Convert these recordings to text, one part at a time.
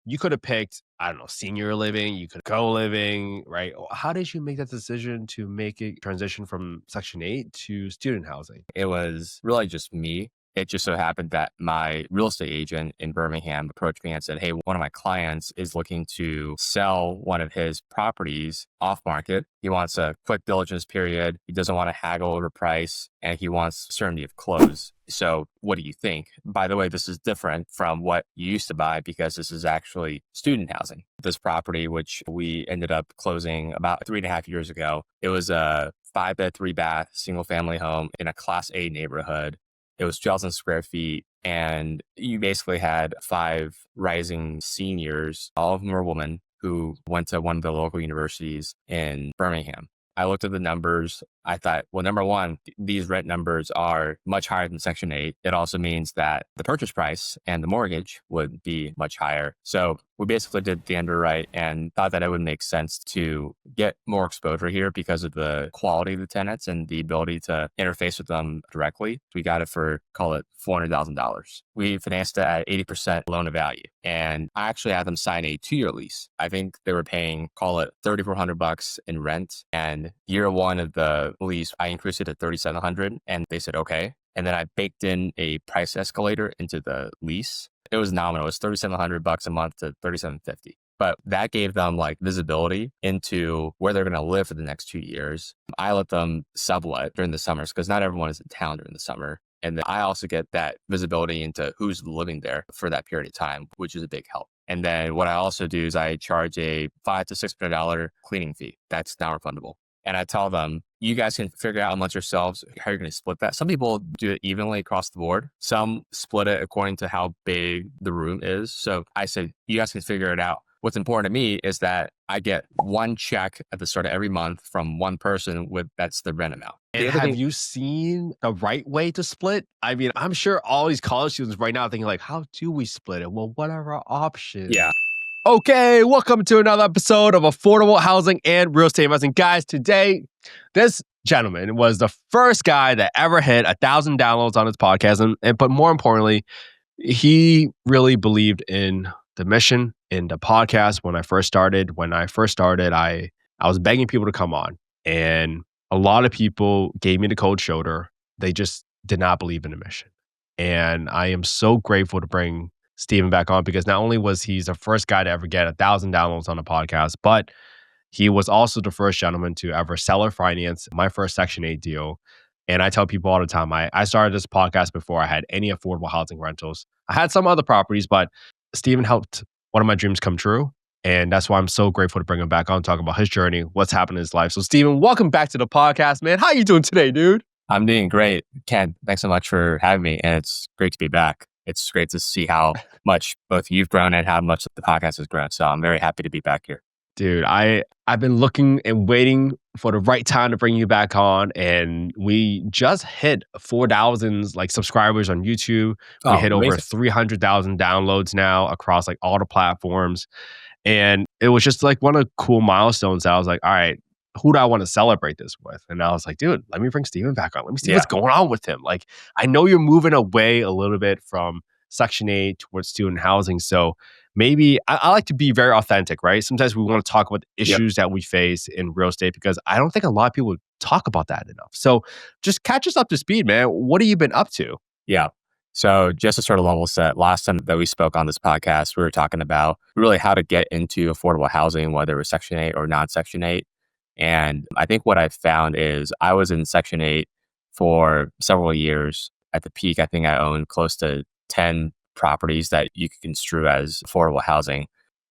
you could have picked, I don't know, senior living, you could go living, right? How did you make that decision to make it transition from Section 8 to student housing? It was really just me. It just so happened that my real estate agent in Birmingham approached me and said, hey, one of my clients is looking to sell one of his properties off market. He wants a quick diligence period. He doesn't want to haggle over price, and he wants certainty of close. So what do you think? By the way, this is different from what you used to buy because this is actually student housing. This property, which we ended up closing about 3.5 years ago, it was a 5-bed, 3-bath, single family home in a Class A neighborhood. It was 2,000 square feet, and you basically had 5 rising seniors, all of them were women, who went to one of the local universities in Birmingham. I looked at the numbers. I thought, well, number one, these rent numbers are much higher than Section 8. It also means that the purchase price and the mortgage would be much higher. So we basically did the underwrite and thought that it would make sense to get more exposure here because of the quality of the tenants and the ability to interface with them directly. We got it for, call it $400,000. We financed it at 80% loan to value. And I actually had them sign a 2-year lease. I think they were paying, call it $3,400 in rent. And year one of the lease, I increased it to $3,700, and they said, okay. And then I baked in a price escalator into the lease. It was nominal. It was $3,700 a month to $3,750. But that gave them like visibility into where they're going to live for the next 2 years. I let them sublet during the summers because not everyone is in town during the summer. And then I also get that visibility into who's living there for that period of time, which is a big help. And then what I also do is I charge a $500 to $600 cleaning fee. That's non-refundable. And I tell them, you guys can figure out amongst yourselves how you're going to split that. Some people do it evenly across the board. Some split it according to how big the room is. So I said, you guys can figure it out. What's important to me is that I get one check at the start of every month from one person that's the rent amount. And have you seen the right way to split? I mean, I'm sure all these college students right now are thinking like, how do we split it? Well, what are our options? Yeah. Okay, welcome to another episode of Affordable Housing and Real Estate Investing. Guys, today, this gentleman was the first guy that ever hit 1,000 downloads on his podcast. But more importantly, he really believed in the mission, in the podcast when I first started. When I first started, I was begging people to come on. And a lot of people gave me the cold shoulder. They just did not believe in the mission. And I am so grateful to bring Stephen back on because not only was he the first guy to ever get 1,000 downloads on a podcast, but he was also the first gentleman to ever seller finance my first Section 8 deal. And I tell people all the time, I started this podcast before I had any affordable housing rentals. I had some other properties, but Stephen helped one of my dreams come true. And that's why I'm so grateful to bring him back on, talk about his journey, what's happened in his life. So Stephen, welcome back to the podcast, man. How you doing today, dude? I'm doing great. Ken, thanks so much for having me. And it's great to be back. It's great to see how much both you've grown and how much the podcast has grown. So I'm very happy to be back here. Dude, I've been looking and waiting for the right time to bring you back on. And we just hit 4,000 subscribers on YouTube. We hit over 300,000 downloads now across all the platforms. And it was just one of the cool milestones that I was like, all right, who do I want to celebrate this with? And I was like, dude, let me bring Stephen back on. Let me see what's going on with him. I know you're moving away a little bit from Section 8 towards student housing. So maybe I like to be very authentic, right? Sometimes we want to talk about the issues that we face in real estate because I don't think a lot of people talk about that enough. So just catch us up to speed, man. What have you been up to? Yeah. So just to sort of level set, last time that we spoke on this podcast, we were talking about really how to get into affordable housing, whether it was Section 8 or non-Section 8. And I think what I found is I was in Section 8 for several years. At the peak, I think I owned close to 10 properties that you could construe as affordable housing.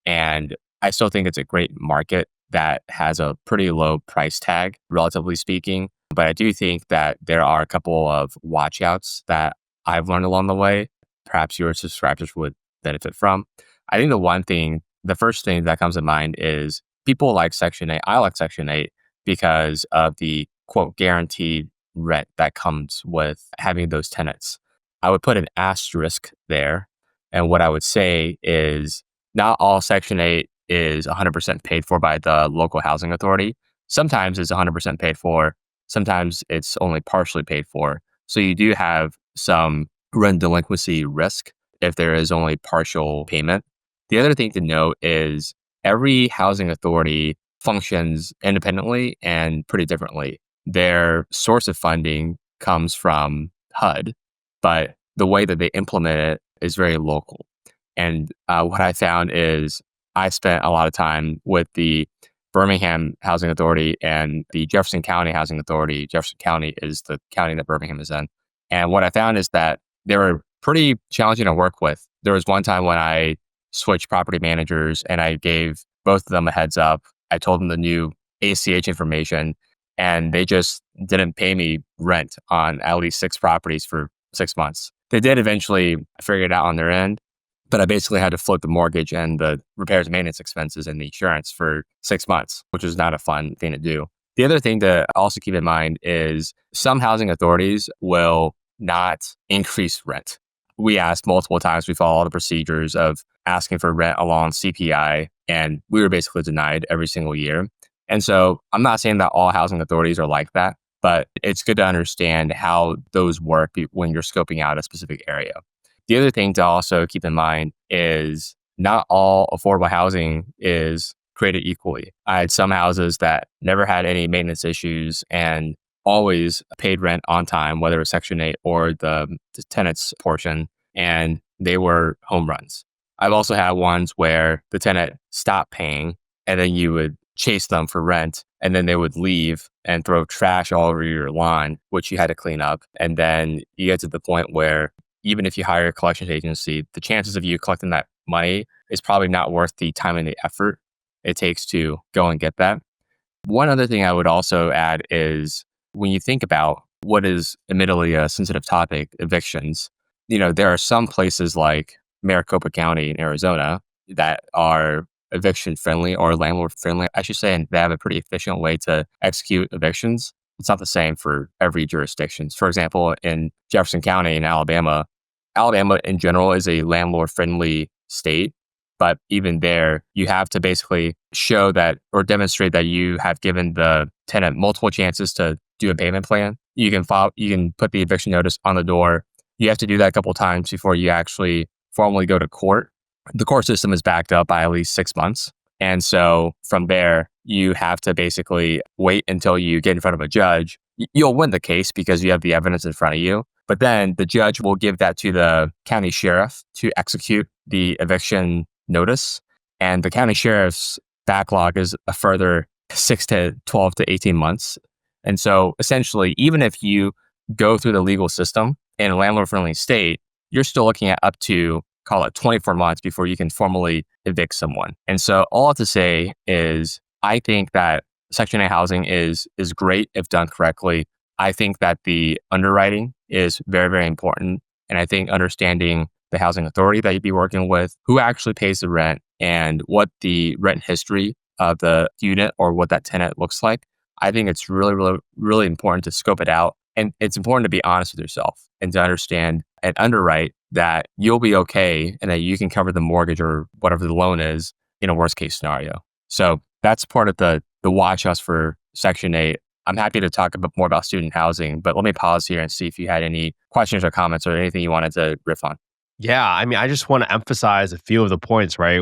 And I still think it's a great market that has a pretty low price tag, relatively speaking. But I do think that there are a couple of watch outs that I've learned along the way, perhaps your subscribers would benefit from. I think the first thing that comes to mind is people like Section 8. I like Section 8 because of the quote guaranteed rent that comes with having those tenants. I would put an asterisk there. And what I would say is not all Section 8 is 100% paid for by the local housing authority. Sometimes it's 100% paid for. Sometimes it's only partially paid for. So you do have some rent delinquency risk if there is only partial payment. The other thing to note is every housing authority functions independently and pretty differently. Their source of funding comes from HUD, but the way that they implement it is very local. And what I found is I spent a lot of time with the Birmingham Housing Authority and the Jefferson County Housing Authority. Jefferson County is the county that Birmingham is in. And what I found is that they were pretty challenging to work with. There was one time when I switched property managers and I gave both of them a heads up. I told them the new ACH information and they just didn't pay me rent on at least 6 properties for 6 months. They did eventually figure it out on their end, but I basically had to float the mortgage and the repairs and maintenance expenses and the insurance for 6 months, which is not a fun thing to do. The other thing to also keep in mind is some housing authorities will not increase rent. We asked multiple times, we follow all the procedures of asking for rent along CPI, and we were basically denied every single year. And so I'm not saying that all housing authorities are like that, but it's good to understand how those work when you're scoping out a specific area. The other thing to also keep in mind is not all affordable housing is created equally. I had some houses that never had any maintenance issues and always paid rent on time, whether it was Section 8 or the tenant's portion, and they were home runs. I've also had ones where the tenant stopped paying and then you would chase them for rent and then they would leave and throw trash all over your lawn, which you had to clean up. And then you get to the point where even if you hire a collections agency, the chances of you collecting that money is probably not worth the time and the effort it takes to go and get that. One other thing I would also add is when you think about what is admittedly a sensitive topic, evictions, there are some places like Maricopa County in Arizona that are eviction friendly or landlord friendly, I should say, and they have a pretty efficient way to execute evictions. It's not the same for every jurisdiction. For example, in Jefferson County in Alabama in general is a landlord-friendly state, but even there, you have to basically show that or demonstrate that you have given the tenant multiple chances to do a payment plan. You can put the eviction notice on the door. You have to do that a couple of times before you actually formally go to court. The court system is backed up by at least 6 months. And so from there, you have to basically wait until you get in front of a judge. You'll win the case because you have the evidence in front of you. But then the judge will give that to the county sheriff to execute the eviction notice. And the county sheriff's backlog is a further 6 to 12 to 18 months. And so essentially, even if you go through the legal system in a landlord-friendly state, you're still looking at up to, call it 24 months before you can formally evict someone. And so all I have to say is I think that Section 8 housing is great if done correctly. I think that the underwriting is very, very important. And I think understanding the housing authority that you'd be working with, who actually pays the rent, and what the rent history of the unit or what that tenant looks like, I think it's really, really, really important to scope it out. And it's important to be honest with yourself and to understand and underwrite that you'll be okay and that you can cover the mortgage or whatever the loan is in a worst case scenario. So that's part of the watch us for Section 8. I'm happy to talk a bit more about student housing, but let me pause here and see if you had any questions or comments or anything you wanted to riff on. Yeah, I mean, I just want to emphasize a few of the points, right?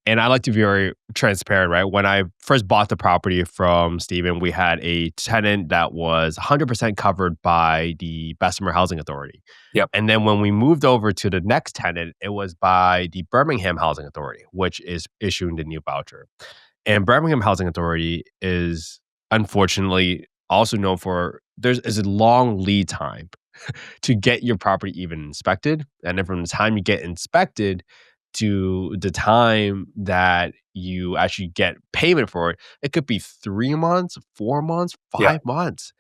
And I like to be very transparent, right? When I first bought the property from Stephen, we had a tenant that was 100% covered by the Bessemer Housing Authority. Yep. And then when we moved over to the next tenant, it was by the Birmingham Housing Authority, which is issuing the new voucher. And Birmingham Housing Authority is unfortunately also known for there's a long lead time to get your property even inspected. And then from the time you get inspected to the time that you actually get payment for it, it could be 3 months, 4 months, 5 months.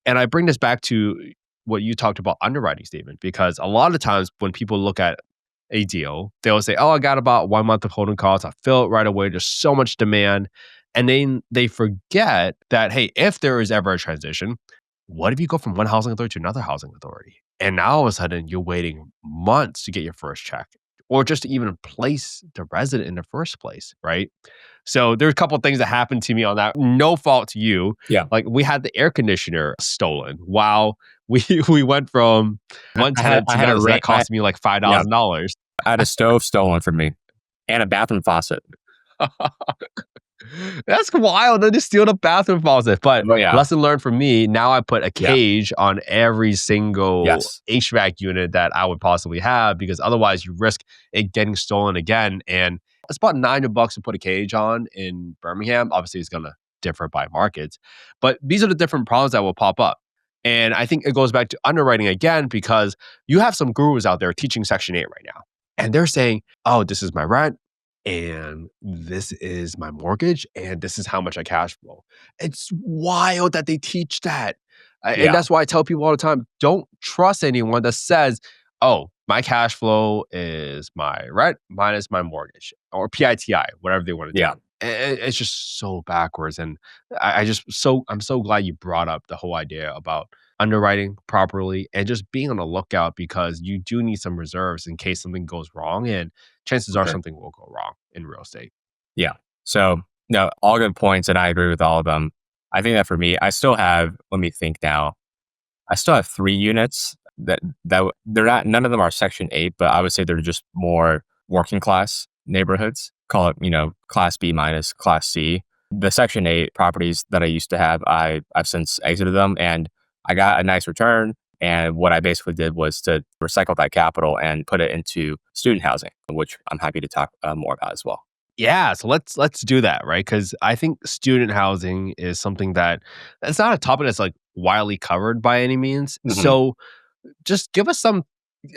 And I bring this back to what you talked about underwriting, Stephen, because a lot of times when people look at a deal, they'll say, oh, I got about 1 month of holding costs. I fill it right away. There's so much demand. And then they forget that, hey, if there is ever a transition, what if you go from one housing authority to another housing authority? And now all of a sudden you're waiting months to get your first check or just to even place the resident in the first place, right? So there's a couple of things that happened to me on that. No fault to you. Yeah. Like we had the air conditioner stolen while we went from one tenant to another. That cost me like $5,000. I had a stove stolen from me. and a bathroom faucet. That's wild. They just steal the bathroom faucet. But Oh yeah. lesson learned for me, now I put a Yeah. cage on every single Yes. HVAC unit that I would possibly have, because otherwise you risk it getting stolen again. And it's about $900 to put a cage on in Birmingham. Obviously, it's going to differ by markets, but these are the different problems that will pop up. And I think it goes back to underwriting again, because you have some gurus out there teaching Section 8 right now. And they're saying, oh, this is my rent, and this is my mortgage, and this is how much I cash flow. It's wild that they teach that. And Yeah. that's why I tell people all the time, don't trust anyone that says, oh, my cash flow is my rent minus my mortgage, or PITI, whatever they want to Yeah. do. It's just so backwards. And I'm so glad you brought up the whole idea about underwriting properly and just being on the lookout, because you do need some reserves in case something goes wrong. And chances are Okay. something will go wrong in real estate. Yeah. So, no, all good points, and I agree with all of them. I think that for me, I still have, let me think now, I still have 3 units that they're not, none of them are Section 8, but I would say they're just more working class neighborhoods. Call it, Class B minus Class C. The Section 8 properties that I used to have, I've since exited them, and I got a nice return. And what I basically did was to recycle that capital and put it into student housing, which I'm happy to talk more about as well. Yeah, so let's do that, right? Because I think student housing is something that it's not a topic that's like widely covered by any means. Mhm. So just give us some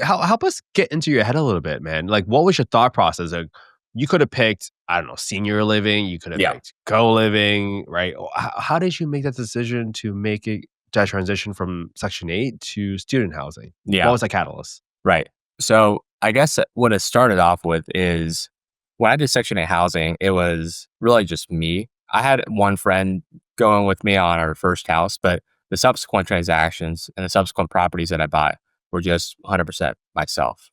help us get into your head a little bit, man. Like, what was your thought process? Like, you could have picked, I don't know, senior living, you could have Yeah. picked co-living, right? How did you make that decision to make it that transition from Section 8 to student housing? What Yeah. was the catalyst? Right. So I guess what it started off with is when I did Section 8 housing, it was really just me. I had one friend going with me on our first house, but the subsequent transactions and the subsequent properties that I bought were just 100% myself.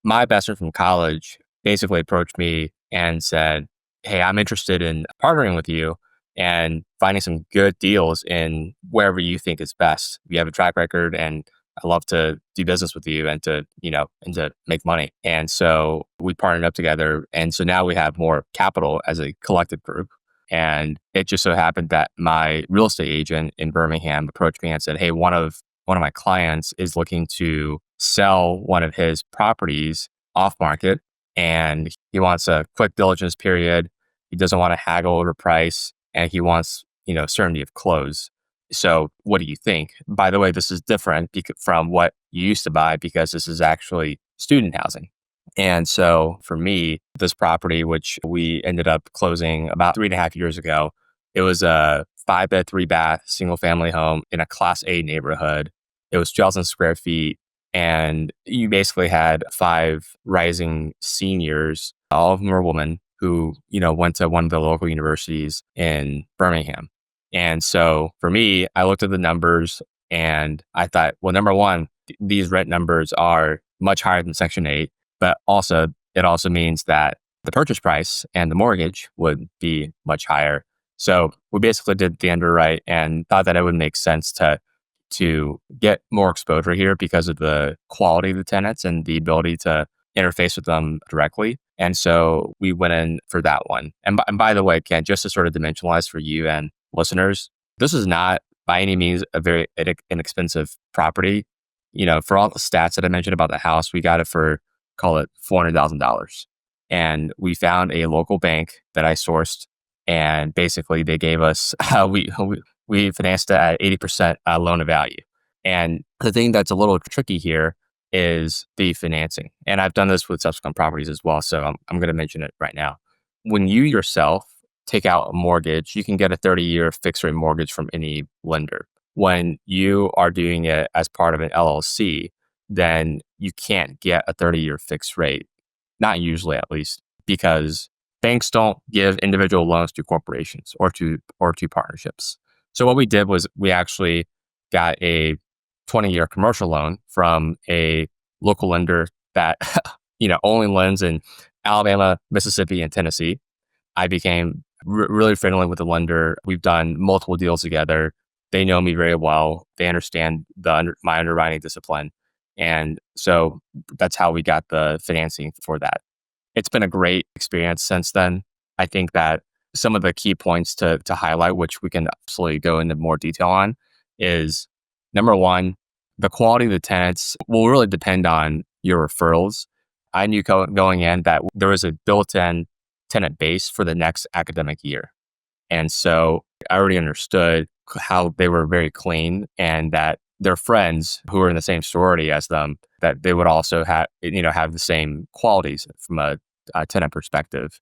My best friend from college basically approached me and said, hey, I'm interested in partnering with you and finding some good deals in wherever you think is best. You have a track record, and I love to do business with you and to make money. And so we partnered up together. And so now we have more capital as a collective group. And it just so happened that my real estate agent in Birmingham approached me and said, hey, one of my clients is looking to sell one of his properties off market, and he wants a quick diligence period. He doesn't want to haggle over price, and he wants, certainty of close. So what do you think? By the way, this is different from what you used to buy, because this is actually student housing. And so for me, this property, which we ended up closing about 3.5 years ago, it was a 5 bed, 3 bath, single family home in a Class A neighborhood. It was 2,000 square feet. And you basically had 5 rising seniors, all of them were women, who, went to one of the local universities in Birmingham. And so for me, I looked at the numbers and I thought, well, number one, these rent numbers are much higher than Section 8, but also it also means that the purchase price and the mortgage would be much higher. So we basically did the underwrite and thought that it would make sense to get more exposure here because of the quality of the tenants and the ability to interface with them directly. And so we went in for that one. And by the way, Ken, just to sort of dimensionalize for you and listeners, this is not by any means a very inexpensive property. For all the stats that I mentioned about the house, we got it for, call it $400,000. And we found a local bank that I sourced, and basically they gave us, we financed it at 80% loan to value. And the thing that's a little tricky here is the financing. And I've done this with subsequent properties as well, so I'm going to mention it right now. When you yourself take out a mortgage, you can get a 30-year fixed rate mortgage from any lender. When you are doing it as part of an LLC, then you can't get a 30-year fixed rate, not usually at least, because banks don't give individual loans to corporations or to partnerships. So what we did was we actually got a 20-year commercial loan from a local lender that only lends in Alabama, Mississippi, and Tennessee. I became really friendly with the lender. We've done multiple deals together. They know me very well. They understand my underwriting discipline. And so that's how we got the financing for that. it's been a great experience since then. I think that some of the key points to highlight, which we can absolutely go into more detail on, is number one, the quality of the tenants will really depend on your referrals. I knew going in that there was a built-in tenant base for the next academic year. And so I already understood how they were very clean and that their friends who were in the same sorority as them, that they would also have the same qualities from a tenant perspective.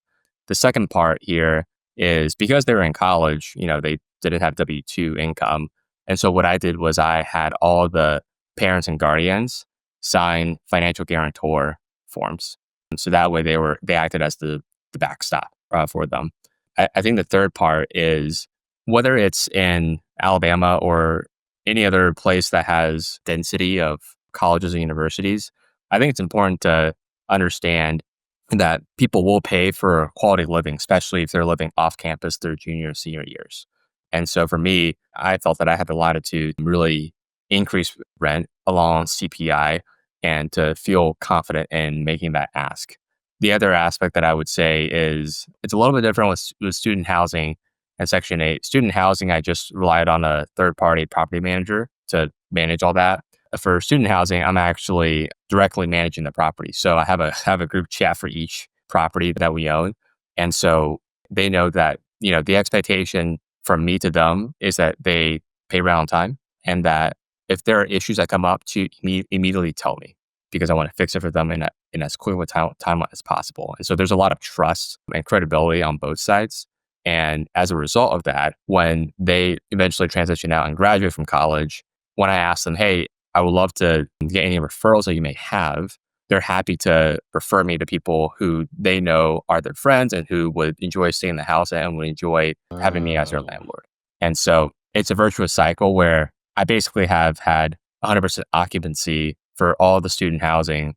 The second part here is because they were in college, they didn't have W-2 income. And so what I did was I had all the parents and guardians sign financial guarantor forms. And so that way they acted as the backstop for them. I think the third part is whether it's in Alabama or any other place that has density of colleges and universities, I think it's important to understand that people will pay for quality living, especially if they're living off campus their junior and senior years. And so for me, I felt that I had the latitude to really increase rent along CPI and to feel confident in making that ask. The other aspect that I would say is it's a little bit different with student housing and Section 8. Student housing, I just relied on a third-party property manager to manage all that. For student housing, I'm actually directly managing the property. So I have a group chat for each property that we own. And so they know that, the expectation from me to them is that they pay rent on time and that if there are issues that come up to immediately tell me because I want to fix it for them in as quick a time as possible. And so there's a lot of trust and credibility on both sides. And as a result of that, when they eventually transition out and graduate from college, when I ask them, hey, I would love to get any referrals that you may have, they're happy to refer me to people who they know are their friends and who would enjoy staying in the house and would enjoy having me as their landlord. And so it's a virtuous cycle where I basically have had 100% occupancy for all the student housing,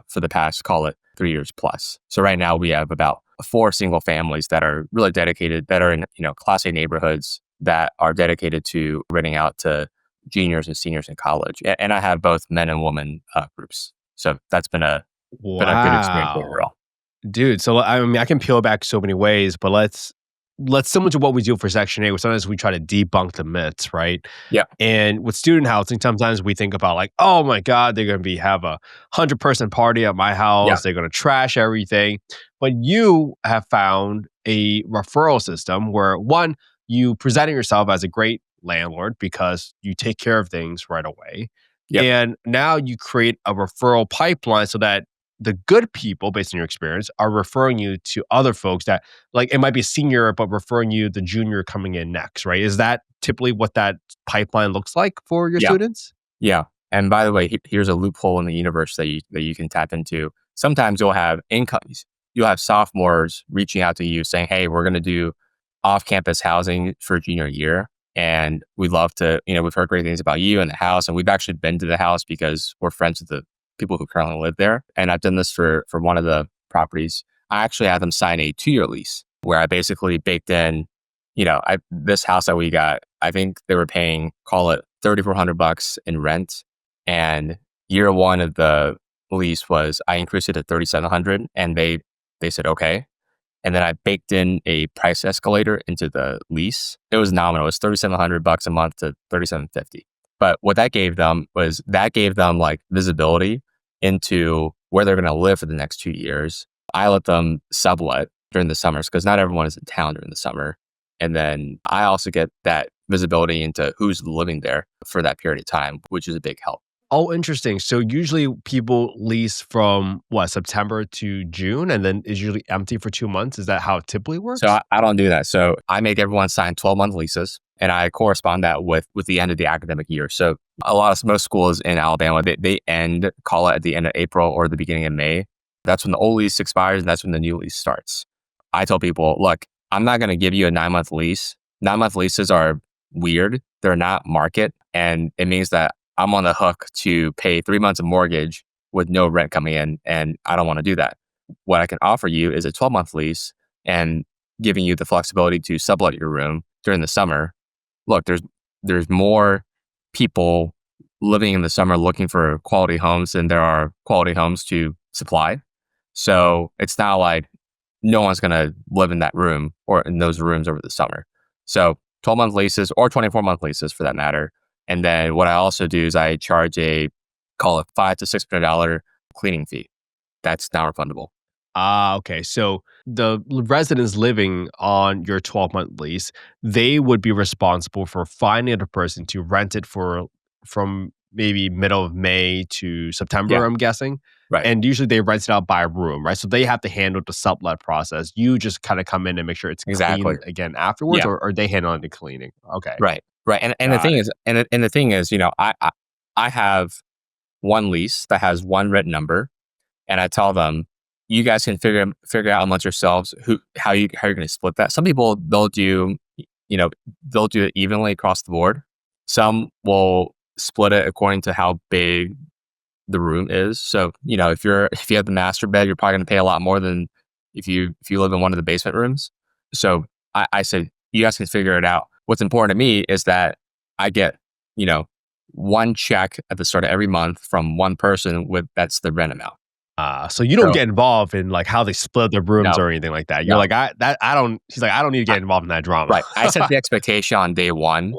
for the past, call it 3 years plus. So right now we have about 4 single families that are really dedicated, that are in, Class A neighborhoods that are dedicated to renting out to juniors and seniors in college. And I have both men and women groups. So that's been a good experience overall. Dude, so I mean, I can peel back so many ways, but let's similar to what we do for Section 8, where sometimes we try to debunk the myths, right? Yeah. And with student housing, sometimes we think about like, oh my God, they're going to have a 100-person party at my house. Yeah. They're going to trash everything. But you have found a referral system where, one, you presenting yourself as a great landlord because you take care of things right away. Yep. And now you create a referral pipeline so that the good people, based on your experience, are referring you to other folks that, like, it might be a senior, but referring you the junior coming in next, right? Is that typically what that pipeline looks like for your students? Yeah. And by the way, here's a loophole in the universe that you can tap into. Sometimes you'll have incomes. You'll have sophomores reaching out to you saying, hey, we're going to do off-campus housing for junior year. And we'd love to, we've heard great things about you and the house. And we've actually been to the house because we're friends with the people who currently live there. And I've done this for one of the properties. I actually had them sign a 2-year lease where I basically baked in, this house that we got, I think they were paying, call it $3,400 in rent. And year one of the lease was, I increased it to $3,700 and they said, okay. And then I baked in a price escalator into the lease. It was nominal. It was $3,700 a month to $3,750. But what that gave them was like visibility into where they're going to live for the next 2 years. I let them sublet during the summers because not everyone is in town during the summer. And then I also get that visibility into who's living there for that period of time, which is a big help. Oh, interesting. So usually people lease from September to June and then is usually empty for 2 months. Is that how it typically works? So I don't do that. So I make everyone sign 12-month leases and I correspond that with the end of the academic year. So most schools in Alabama, they end, call it at the end of April or the beginning of May. That's when the old lease expires and that's when the new lease starts. I tell people, look, I'm not going to give you a 9-month lease. 9-month leases are weird. They're not market. And it means that I'm on the hook to pay 3 months of mortgage with no rent coming in. And I don't want to do that. What I can offer you is a 12-month lease and giving you the flexibility to sublet your room during the summer. Look, there's more people living in the summer looking for quality homes than there are quality homes to supply. So it's not like no one's going to live in that room or in those rooms over the summer. So 12-month leases or 24-month leases for that matter. And then what I also do is I charge call it $500 to $600 cleaning fee. That's not refundable. Okay. So the residents living on your 12-month lease, they would be responsible for finding a person to rent it from maybe middle of May to September, Yeah, I'm guessing. right. And usually they rent it out by room, right? So they have to handle the sublet process. You just kind of come in and make sure it's Exactly. clean again afterwards, Yeah, or they handle the cleaning. Okay. right. Right. And the Got thing it. is, and the thing is, I have one lease that has one rent number, and I tell them, you guys can figure out amongst yourselves how you're going to split that. Some people they'll do it evenly across the board. Some will split it according to how big the room is. So if you have the master bed, you're probably going to pay a lot more than if you live in one of the basement rooms. So I said, you guys can figure it out. What's important to me is that I get one check at the start of every month from one person that's the rent amount. So you don't So get involved in like how they split their rooms no, or anything like that. You're no, like, I don't. She's like, I don't need to I, get involved in that drama. right. I set the expectation on day one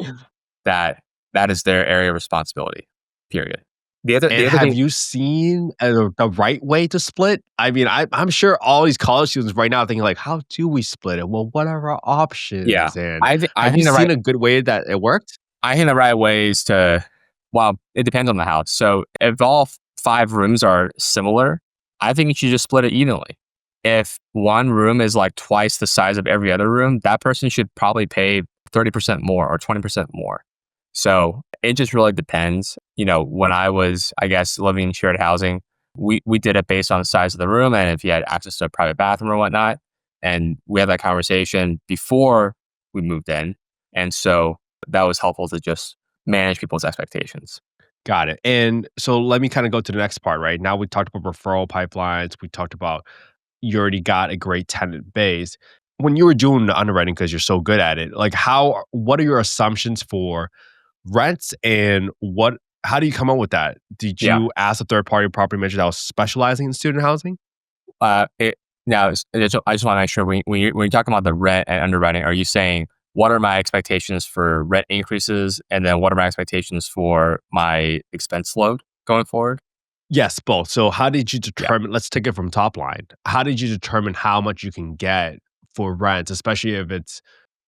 that that is their area of responsibility. Period. And The other have thing, you seen the right way to split? I mean, I'm sure all these college students right now are thinking like, how do we split it? Well, what are our yeah, options? And I have you think seen a good way that it worked? the right way is to, well, it depends on the house. So if all five rooms are similar, I think you should just split it evenly. If one room is like twice the size of every other room, that person should probably pay 30% more or 20% more. So it just really depends. When I was, I guess, living in shared housing, we did it based on the size of the room and if you had access to a private bathroom or whatnot. And we had that conversation before we moved in. And so that was helpful to just manage people's expectations. Got it. And so let me kind of go to the next part, right? Now we talked about referral pipelines. We talked about you already got a great tenant base. When you were doing the underwriting, because you're so good at it, like what are your assumptions for rents and how do you come up with that? Did Yeah. you ask a third party property manager that was specializing in student housing? It, now, I just want to make sure when you're talking about the rent and underwriting, are you saying what are my expectations for rent increases, and then what are my expectations for my expense load going forward? Yes, both. So how did you Yeah. determine, let's take it from top line. How did you determine how much you can get for rent, especially if it's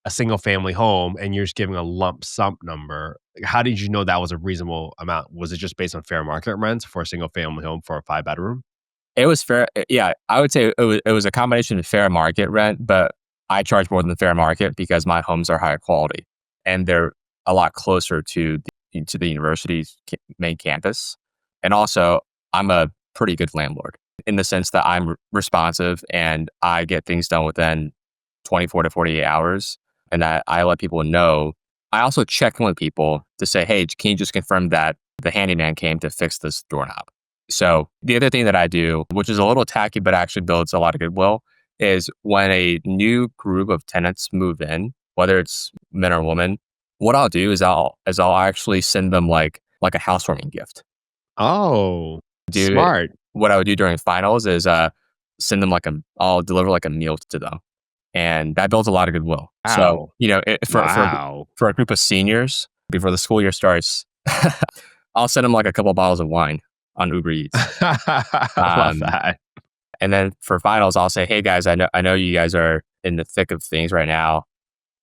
a single family home and you're just giving a lump sum number? How did you know that was a reasonable amount? Was it just based on fair market rents for a single family home for a 5 bedroom? It was fair. Yeah, I would say it was a combination of fair market rent, but I charge more than fair market because my homes are higher quality and they're a lot closer to the university's main campus. And also, I'm a pretty good landlord in the sense that I'm responsive and I get things done within 24 to 48 hours, and that I let people know. I also check in with people to say, hey, can you just confirm that the handyman came to fix this doorknob? So the other thing that I do, which is a little tacky, but actually builds a lot of goodwill, is when a new group of tenants move in, whether it's men or women, what I'll do is I'll actually send them like a housewarming gift. Oh, Do it. smart. What I would do during finals is send them I'll deliver like a meal to them, and that builds a lot of goodwill. So Wow. for a group of seniors before the school year starts, I'll send them like a couple of bottles of wine on Uber Eats. I love Um, that. and then for finals, I'll say, hey guys, I know you guys are in the thick of things right now.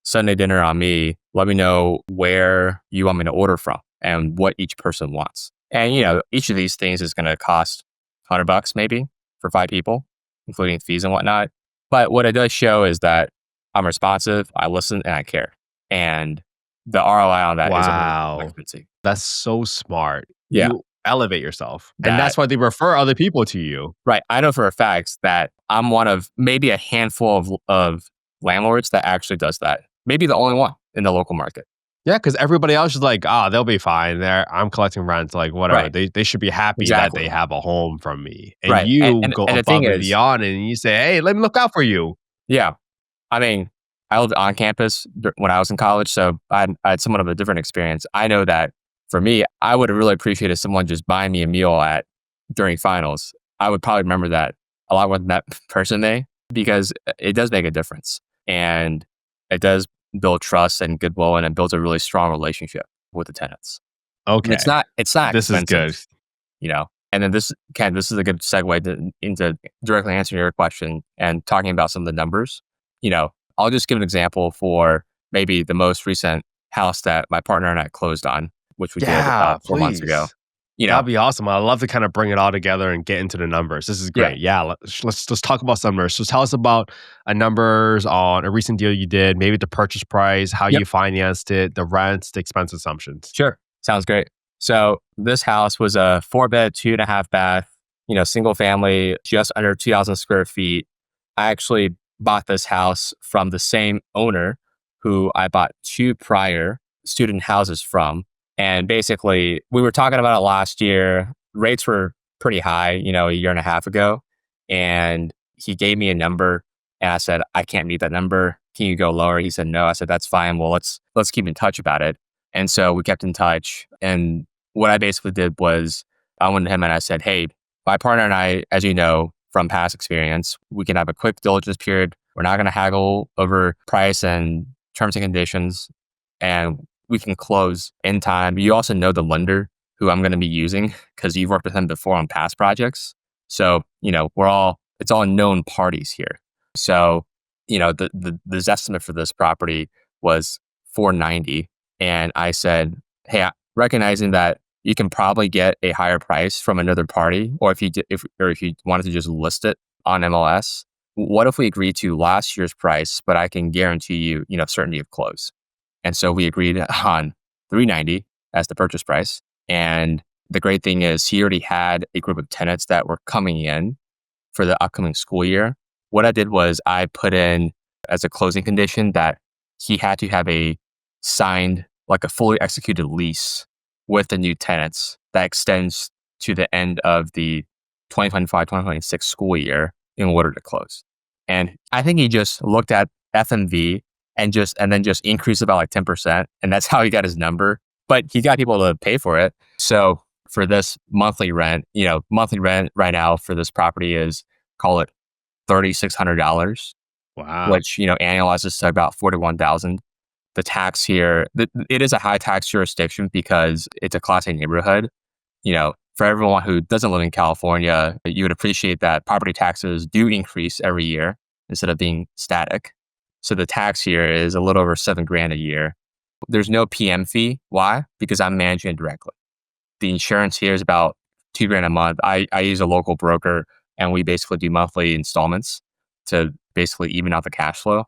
Sunday dinner on me. Let me know where you want me to order from and what each person wants. And each of these things is going to cost $100 maybe for 5 people, including fees and whatnot. But what it does show is that I'm responsive, I listen, and I care. And the ROI on that is a really Wow. occupancy. That's so smart. Yeah, You elevate yourself. And that that's why they refer other people to you. right. I know for a fact that I'm one of maybe a handful of landlords that actually does that. Maybe the only one in the local market. Yeah, because everybody else is like, they'll be fine. I'm collecting rent, like whatever. Right. They should be happy that Exactly. they have a home from me. And Right. you go And the thing above and is, beyond and you say, hey, let me look out for you. yeah, I mean, I lived on campus when I was in college, so I had somewhat of a different experience. I know that for me, I would have really appreciated someone just buying me a meal during finals. I would probably remember that a lot more than that person may, because it does make a difference. And it does build trust and goodwill, and it builds a really strong relationship with the tenants. And Okay. it's not This is good. expensive, you know. And then Ken, this is a good segue into directly answering your question and talking about some of the numbers. I'll just give an example for maybe the most recent house that my partner and I closed on, which we did Yeah, 4 months ago. please. That'd be awesome. I'd love to kind of bring it all together and get into the numbers. This is Yeah. great. Yeah, let's talk about some numbers. So tell us about numbers on a recent deal you did, maybe the purchase price, how Yep. you financed it, the rents, the expense assumptions. Sure. Sounds great. So this house was a 4-bed, 2.5-bath, single family, just under 2,000 square feet. I actually bought this house from the same owner who I bought 2 prior student houses from. And basically, we were talking about it last year. Rates were pretty high, a year and a half ago. And he gave me a number and I said, I can't meet that number. Can you go lower? He said, no. I said, that's fine. Well, let's keep in touch about it. And so we kept in touch. And what I basically did was I went to him and I said, hey, my partner and I, as you know, from past experience, we can have a quick diligence period. We're not going to haggle over price and terms and conditions. And we can close in time. You also know the lender who I'm going to be using because you've worked with him before on past projects. So, it's all known parties here. So, the estimate for this property was $490. And I said, hey, recognizing that you can probably get a higher price from another party, or if you wanted to just list it on MLS, what if we agree to last year's price, but I can guarantee you, certainty of close. And so we agreed on $390 as the purchase price. And the great thing is he already had a group of tenants that were coming in for the upcoming school year. What I did was I put in as a closing condition that he had to have a signed, like a fully executed lease with the new tenants that extends to the end of the 2025-2026 school year in order to close. And I think he just looked at FMV and then just increased about like 10%. And that's how he got his number. But he got people to pay for it. So for this monthly rent right now for this property is, call it $3,600. Wow. Which, annualizes to about $41,000. The tax here, it is a high tax jurisdiction because it's a Class A neighborhood. For everyone who doesn't live in California, you would appreciate that property taxes do increase every year instead of being static. So the tax here is a little over $7,000 a year. There's no PM fee. Why? Because I'm managing it directly. The insurance here is about $2,000 a month. I use a local broker and we basically do monthly installments to basically even out the cash flow.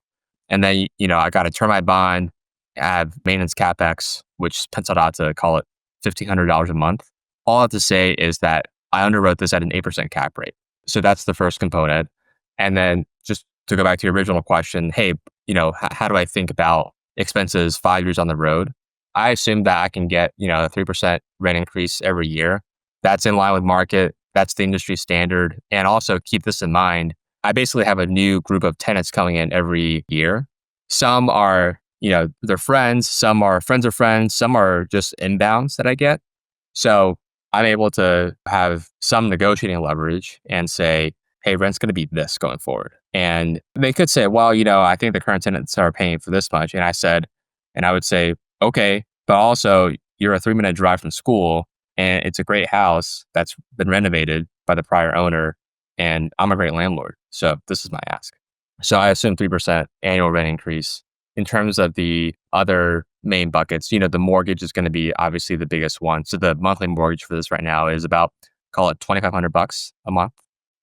And then, I got a termite bond, I have maintenance CapEx, which penciled out to, call it $1,500 a month. All I have to say is that I underwrote this at an 8% cap rate. So that's the first component. And then just to go back to your original question, hey, how do I think about expenses 5 years on the road? I assume that I can get, a 3% rent increase every year. That's in line with market. That's the industry standard. And also keep this in mind, I basically have a new group of tenants coming in every year. Some are, they're friends. Some are friends of friends. Some are just inbounds that I get. So I'm able to have some negotiating leverage and say, hey, rent's going to be this going forward. And they could say, well, I think the current tenants are paying for this much. And I would say, okay, but also you're a 3-minute drive from school and it's a great house that's been renovated by the prior owner. And I'm a great landlord. So this is my ask. So I assume 3% annual rent increase. In terms of the other main buckets, the mortgage is going to be obviously the biggest one. So the monthly mortgage for this right now is about, call it $2,500 a month.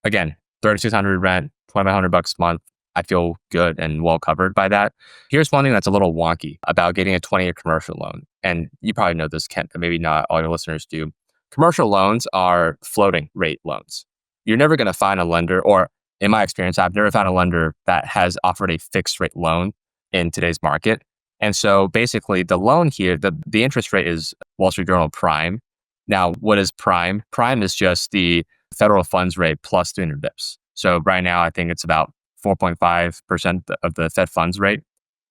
Again, $3,600 rent, $2,500 a month. I feel good and well covered by that. Here's one thing that's a little wonky about getting a 20-year commercial loan. And you probably know this, Kent, but maybe not all your listeners do. Commercial loans are floating rate loans. You're never going to find a lender, or in my experience, I've never found a lender that has offered a fixed rate loan in today's market. And so basically the loan here, the interest rate is Wall Street Journal prime. Now, what is prime? Prime is just the federal funds rate plus 300 bips. So right now, I think it's about 4.5% of the Fed funds rate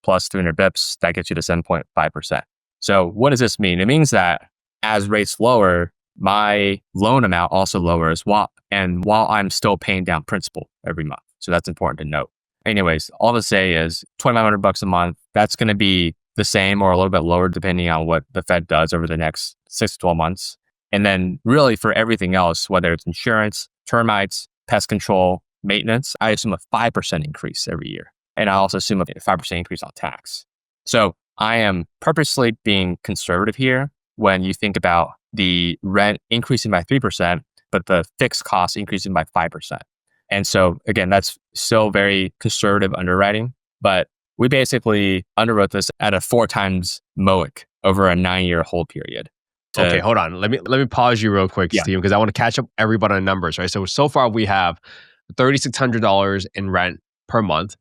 plus 300 bips. That gets you to 7.5%. So what does this mean? It means that as rates lower, my loan amount also lowers while I'm still paying down principal every month. So that's important to note. Anyways, all to say is $2,500 a month. That's going to be the same or a little bit lower depending on what the Fed does over the next 6 to 12 months. And then really for everything else, whether it's insurance, termites, pest control, maintenance, I assume a 5% increase every year. And I also assume a 5% increase on tax. So I am purposely being conservative here when you think about the rent increasing by 3%, but the fixed cost increasing by 5%. And so again, that's still very conservative underwriting, but we basically underwrote this at a 4 times MOIC over a 9-year hold period. Okay, hold on. Let me pause you real quick, Yeah. Steve, because I want to catch up everybody on numbers, right? So far we have $3,600 in rent per month.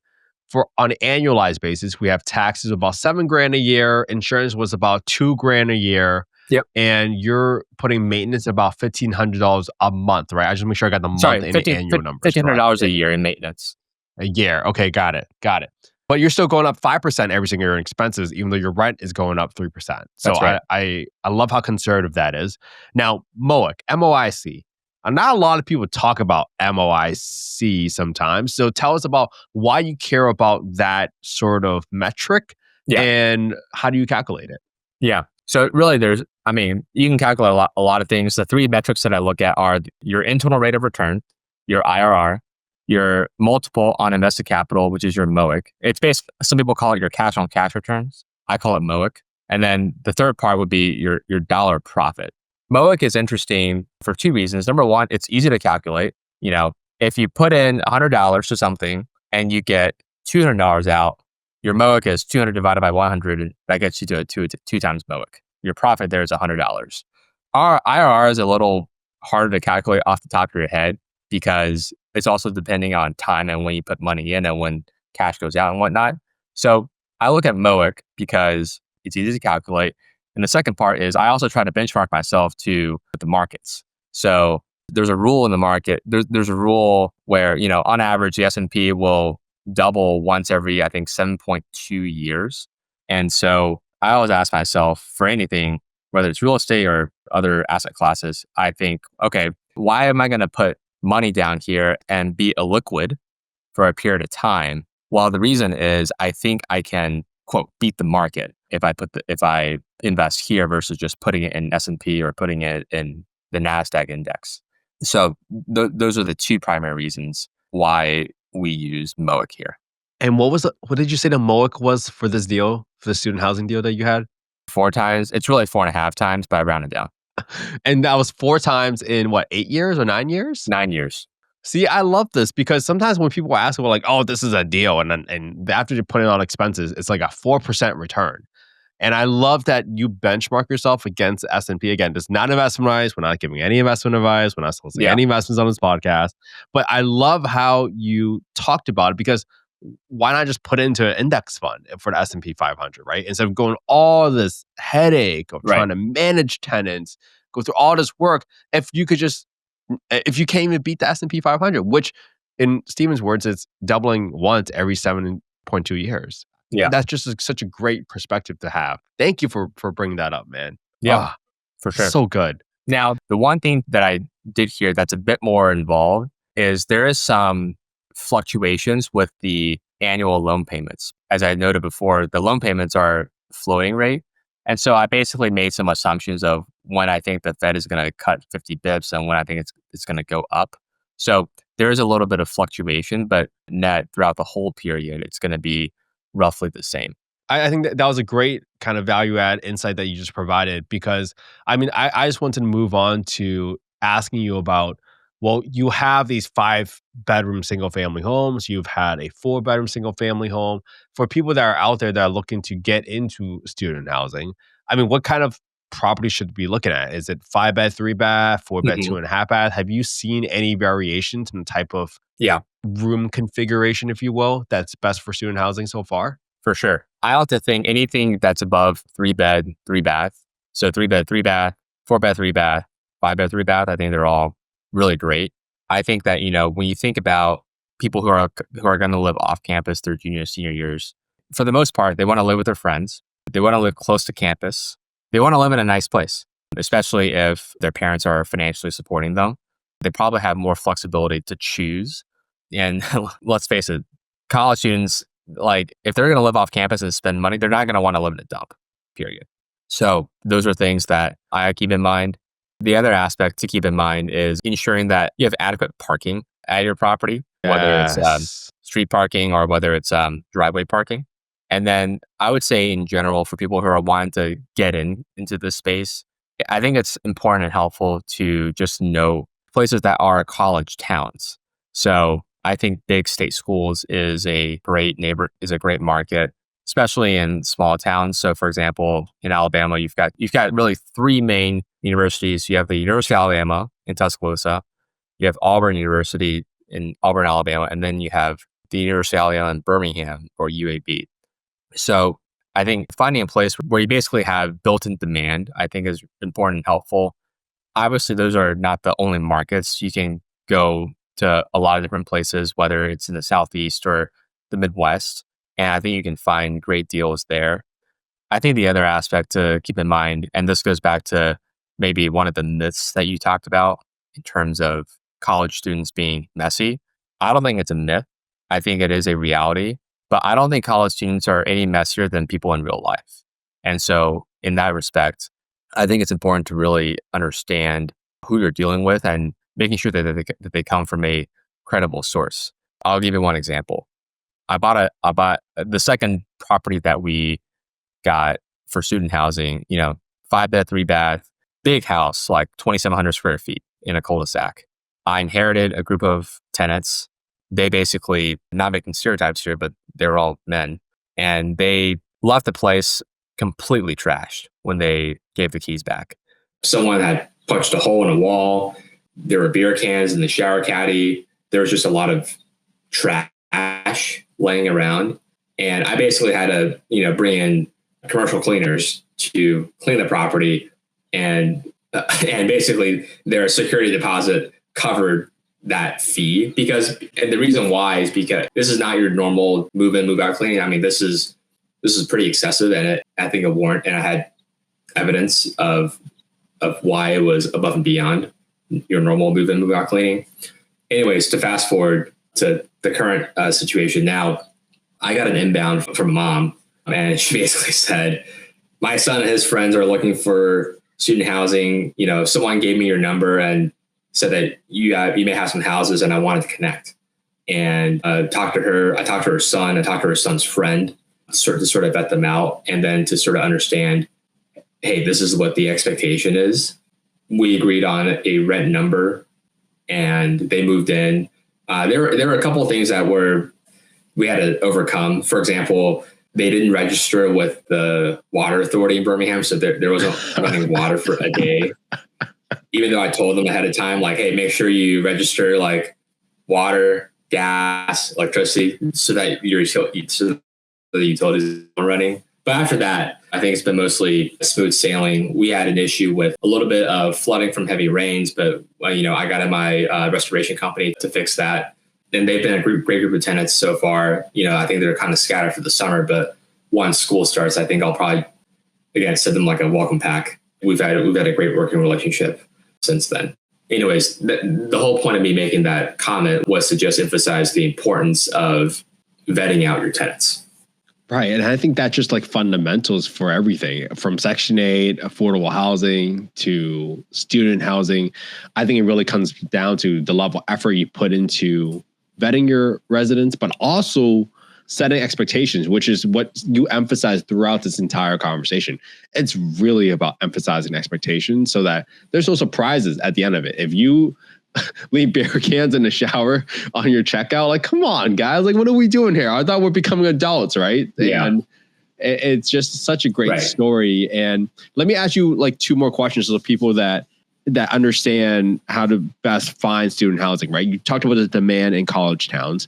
For on an annualized basis, we have taxes about $7,000 a year. Insurance was about $2,000 a year. Yep. And you're putting maintenance about $1,500 a month, right? I just make sure I got the month and the annual numbers. $1,500 a year in maintenance. A year. Okay, got it. But you're still going up 5% every single year in expenses, even though your rent is going up 3%. So That's right. I love how conservative that is. Now, MOIC, M-O-I-C. Not a lot of people talk about MOIC sometimes. So tell us about why you care about that sort of metric and how do you calculate it? Yeah. So really you can calculate a lot of things. The 3 metrics that I look at are your internal rate of return, your IRR, your multiple on invested capital, which is your MOIC. It's basically, some people call it your cash on cash returns. I call it MOIC. And then the third part would be your dollar profit. MOIC is interesting for 2 reasons. Number one, it's easy to calculate. If you put in $100 to something and you get $200 out, your MOIC is 200 divided by 100. That gets you to a 2 times MOIC. Your profit there is $100. Our IRR is a little harder to calculate off the top of your head because it's also depending on time and when you put money in and when cash goes out and whatnot. So I look at MOIC because it's easy to calculate. And the second part is I also try to benchmark myself to the markets. So there's a rule in the market. There's a rule where, on average, the S&P will double once every, I think, 7.2 years. And so I always ask myself for anything, whether it's real estate or other asset classes, I think, okay, why am I going to put money down here and be illiquid for a period of time? Well, the reason is I think I can, quote, beat the market if I invest here versus just putting it in S&P or putting it in the NASDAQ index. So those are the 2 primary reasons why we use MOIC here. And what did you say the MOIC was for this deal, for the student housing deal that you had? 4 times. It's really 4.5 times, but I rounded down. And that was 4 times in what, 8 years or 9 years? 9 years. See, I love this because sometimes when people ask, well, like, oh, this is a deal. And after you put in on expenses, it's like a 4% return. And I love that you benchmark yourself against S&P. Again, this is not investment advice. We're not giving any investment advice. We're not soliciting any investments on this podcast. But I love how you talked about it because why not just put it into an index fund for the S&P 500, right? Instead of going all this headache of trying to manage tenants, go through all this work, if you can't even beat the S&P 500, which in Stephen's words, it's doubling once every 7.2 years. Yeah. That's just such a great perspective to have. Thank you for bringing that up, man. Yeah, for sure. So good. Now, the one thing that I did here that's a bit more involved is there is some fluctuations with the annual loan payments. As I noted before, the loan payments are floating rate. And so I basically made some assumptions of when I think the Fed is going to cut 50 bips and when I think it's going to go up. So there is a little bit of fluctuation, but net throughout the whole period, it's going to be roughly the same. I think that was a great kind of value add insight that you just provided because, I just wanted to move on to asking you about, well, you have these 5-bedroom single family homes. You've had a 4-bedroom single family home. For people that are out there that are looking to get into student housing, what kind of property should be looking at? Is it 5-bed, 3-bath, 4-bed, 2.5-bath? Have you seen any variations in the type of room configuration, if you will, that's best for student housing so far? For sure. I like to think anything that's above 3-bed, 3-bath. So 3-bed, 3-bath, 4-bed, 3-bath, 5-bed, 3-bath. I think they're all really great. I think that, when you think about people who are going to live off campus their junior, senior years, for the most part, they want to live with their friends. They want to live close to campus. They want to live in a nice place. especially if their parents are financially supporting them. They probably have more flexibility to choose. And let's face it, college students, like if they're going to live off campus and spend money, they're not going to want to live in a dump, period. So those are things that I keep in mind. The other aspect to keep in mind is ensuring that you have adequate parking at your property, whether it's Yes. street parking or whether it's driveway parking. And then I would say in general, for people who are wanting to get into this space, I think it's important and helpful to just know places that are college towns. So I think big state schools is a great market, especially in small towns. So for example, in Alabama, you've got really three main universities. You have the University of Alabama in Tuscaloosa, you have Auburn University in Auburn, Alabama, and then you have the University of Alabama in Birmingham, or UAB. So I think finding a place where you basically have built-in demand, I think is important and helpful. Obviously, those are not the only markets. You can go to a lot of different places, whether it's in the Southeast or the Midwest. And I think you can find great deals there. I think the other aspect to keep in mind, and this goes back to maybe one of the myths that you talked about in terms of college students being messy. I don't think it's a myth. I think it is a reality, but I don't think college students are any messier than people in real life. And so in that respect, I think it's important to really understand who you're dealing with and making sure that they come from a credible source. I'll give you one example. I bought the second property that we got for student housing, 5-bed, 3-bath, big house, like 2,700 square feet in a cul-de-sac. I inherited a group of tenants. They basically, not making stereotypes here, but they were all men. And they left the place completely trashed when they gave the keys back. Someone had punched a hole in a wall. There were beer cans in the shower caddy. There was just a lot of trash laying around. And I basically had to, bring in commercial cleaners to clean the property. And basically their security deposit covered that fee and the reason why is because this is not your normal move in, move out cleaning. I mean, this is pretty excessive, and I think a warrant, and I had evidence of why it was above and beyond your normal move in, move out cleaning. Anyways, to fast forward to the current situation now, I got an inbound from mom, and she basically said, my son and his friends are looking for student housing. Someone gave me your number and said that you may have some houses, and I wanted to connect. And talked to her. I talked to her son. I talked to her son's friend, to sort of vet them out, and then to sort of understand, hey, this is what the expectation is. We agreed on a rent number, and they moved in. There were a couple of things that we had to overcome. For example, they didn't register with the water authority in Birmingham, so there wasn't running water for a day. Even though I told them ahead of time, like, hey, make sure you register like water, gas, electricity, so that the utilities are running. But after that, I think it's been mostly smooth sailing. We had an issue with a little bit of flooding from heavy rains, but I got in my restoration company to fix that. And they've been a great group of tenants so far. I think they're kind of scattered for the summer, but once school starts, I think I'll probably, again, send them like a welcome pack. We've had a great working relationship since then. Anyways, the whole point of me making that comment was to just emphasize the importance of vetting out your tenants. Right. And I think that's just like fundamentals for everything from Section 8, affordable housing to student housing. I think it really comes down to the level of effort you put into vetting your residents, but also setting expectations, which is what you emphasize throughout this entire conversation. It's really about emphasizing expectations so that there's no surprises at the end of it. If you leave beer cans in the shower on your checkout, like, come on, guys, like, what are we doing here? I thought we're becoming adults, right? Yeah. And it's just such a great story. And let me ask you like two more questions for people that understand how to best find student housing, right? You talked about the demand in college towns.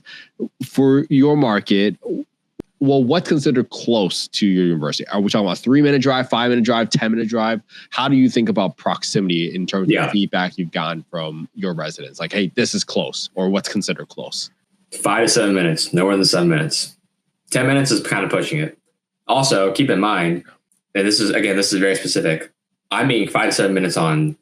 For your market, well, what's considered close to your university? Are we talking about a 3-minute drive, 5-minute drive, 10-minute drive? How do you think about proximity in terms of feedback you've gotten from your residents? Like, hey, this is close, or what's considered close? 5 to 7 minutes, no more than 7 minutes. 10 minutes is kind of pushing it. Also, keep in mind, and this is very specific, I mean, 5 to 7 minutes on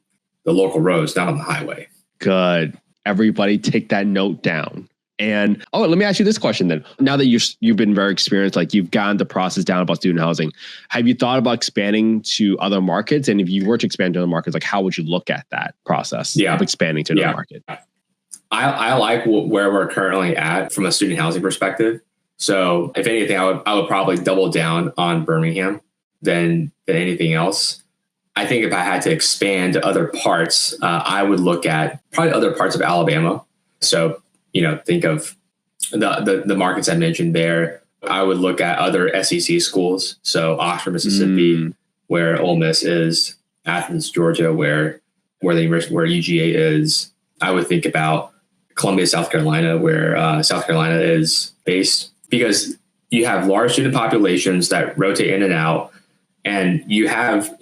the local roads, not on the highway. Good. Everybody take that note down. And let me ask you this question then. Now that you've been very experienced, like you've gotten the process down about student housing, have you thought about expanding to other markets? And if you were to expand to other markets, like how would you look at that process of expanding to another market? I like where we're currently at from a student housing perspective. So if anything, I would probably double down on Birmingham than anything else. I think if I had to expand to other parts, I would look at probably other parts of Alabama. So, think of the markets I mentioned there. I would look at other SEC schools. So Oxford, Mississippi, where Ole Miss is, Athens, Georgia, where UGA is. I would think about Columbia, South Carolina, where South Carolina is based, because you have large student populations that rotate in and out. And you have,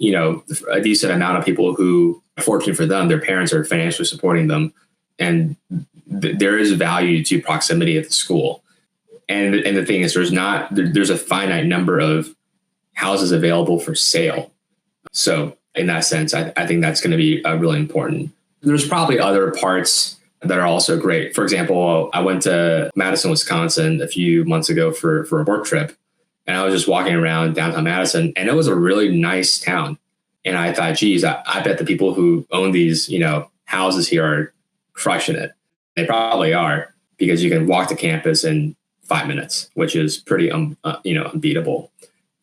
a decent amount of people who, fortunately for them, their parents are financially supporting them. And there is value to proximity at the school. And the thing is, there's a finite number of houses available for sale. So in that sense, I think that's going to be really important. There's probably other parts that are also great. For example, I went to Madison, Wisconsin a few months ago for a work trip. And I was just walking around downtown Madison, and it was a really nice town. And I thought, geez, I bet the people who own these, houses here are crushing it. They probably are, because you can walk to campus in 5 minutes, which is pretty, unbeatable.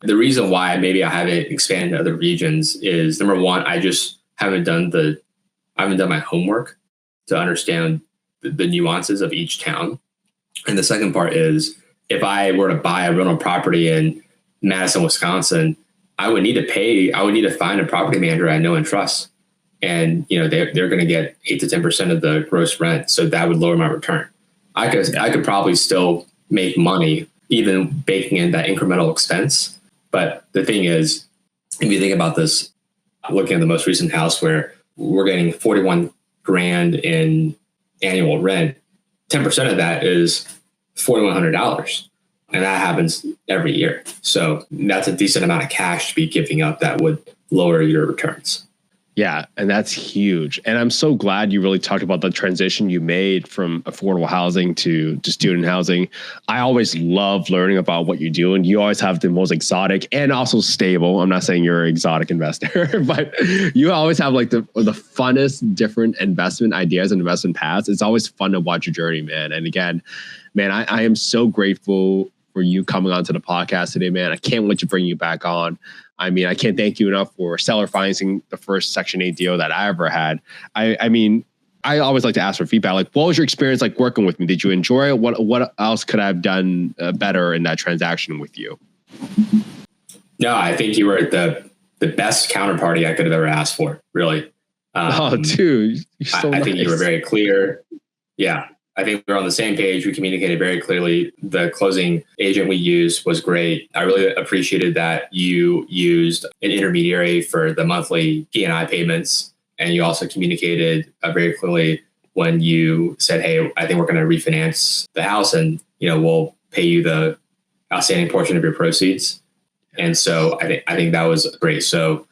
The reason why maybe I haven't expanded to other regions is, number one, I just haven't done my homework to understand the nuances of each town. And the second part is, if I were to buy a rental property in Madison, Wisconsin, I would need to find a property manager I know and trust. And, they're going to get 8 to 10% of the gross rent. So that would lower my return. I could probably still make money, even baking in that incremental expense. But the thing is, if you think about this, looking at the most recent house where we're getting 41 grand in annual rent, 10% of that is $4,100. And that happens every year. So that's a decent amount of cash to be giving up that would lower your returns. Yeah, and that's huge. And I'm so glad you really talked about the transition you made from affordable housing to student housing. I always love learning about what you do, and you always have the most exotic and also stable. I'm not saying you're an exotic investor, but you always have like the funnest different investment ideas and investment paths. It's always fun to watch your journey, man. And again, man, I am so grateful for you coming onto the podcast today, man. I can't wait to bring you back on. I mean, I can't thank you enough for seller financing the first Section 8 deal that I ever had. I mean, I always like to ask for feedback. Like, what was your experience like working with me? Did you enjoy it? What else could I have done better in that transaction with you? No, I think you were the best counterparty I could have ever asked for, really. Dude, you're so nice. I think you were very clear. Yeah. I think we were on the same page. We communicated very clearly. The closing agent we used was great. I really appreciated that you used an intermediary for the monthly P&I payments. And you also communicated very clearly when you said, hey, I think we're going to refinance the house and, we'll pay you the outstanding portion of your proceeds. And so I think that was great. So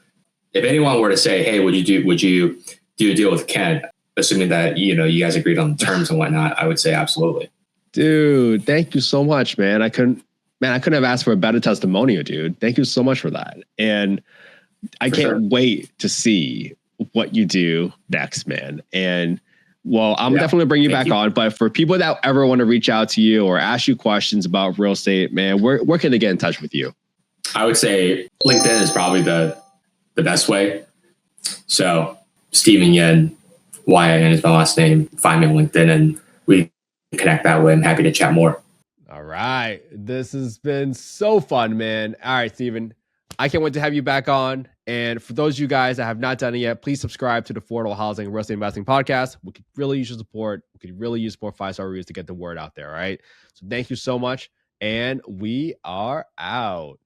if anyone were to say, hey, would you do a deal with Kent? Assuming that, you guys agreed on the terms and whatnot, I would say absolutely. Dude, thank you so much, man. I couldn't have asked for a better testimonial, dude. Thank you so much for that. And I can't wait to see what you do next, man. And well, I'm definitely bringing you back on. But for people that ever want to reach out to you or ask you questions about real estate, man, where can they get in touch with you? I would say LinkedIn is probably the best way. So Stephen Yin, YIN is my last name. Find me on LinkedIn and we connect that way. I'm happy to chat more. All right. This has been so fun, man. All right, Stephen. I can't wait to have you back on. And for those of you guys that have not done it yet, please subscribe to the Affordable Housing and Real Estate Investing Podcast. We could really use your support. We could really use more 5-star reviews to get the word out there. All right. So thank you so much. And we are out.